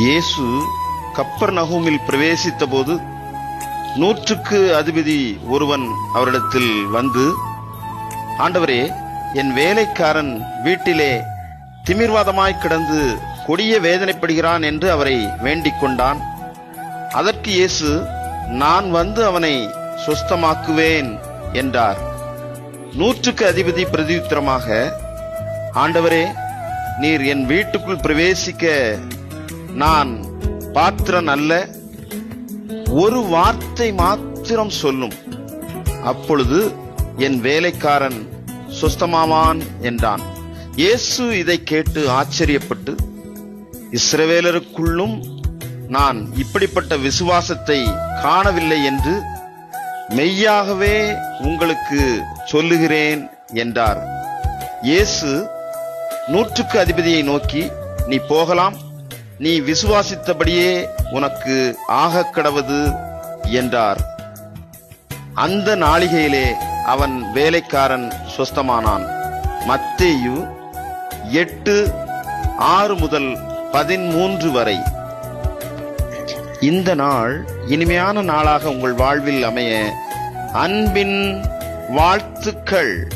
இயேசு கப்பர்நகூமில் பிரவேசித்த போது 100க்கு அதிபதி ஒருவன் அவரிடத்தில் வந்து, ஆண்டவரே, என் வேலைக்காரன் வீட்டிலே திமிர்வாதமாய் கிடந்து கொடிய வேதனைப்படுகிறான் என்று அவரை வேண்டிக் கொண்டான். அதற்கு இயேசு, நான் வந்து அவனை சுஸ்தமாக்குவேன் என்றார். 100க்கு அதிபதி பிரதியுத்தரமாக, ஆண்டவரே, நீர் என் வீட்டுக்குள் பிரவேசிக்க நான் பாத்திரன் அல்ல. ஒரு வார்த்தை மாத்திரம் சொல்லும், அப்பொழுது என் வேலைக்காரன் சுஸ்தமாவான் என்றான். இயேசு இதை கேட்டு ஆச்சரியப்பட்டு, இஸ்ரவேலருக்குள்ளும் நான் இப்படிப்பட்ட விசுவாசத்தை காணவில்லை என்று மெய்யாகவே உங்களுக்கு சொல்லுகிறேன் என்றார். இயேசு 100க்கு அதிபதியை நோக்கி, நீ போகலாம், நீ விசுவாசித்தபடியே உனக்கு ஆகக் கடவது என்றார். அந்த நாளிகையிலே அவன் வேலைக்காரன் சுஸ்தமானான். மத்தேயு 8:6-13 வரை. இந்த நாள் இனிமையான நாளாக உங்கள் வாழ்வில் அமைய அன்பின் வாழ்த்துக்கள்.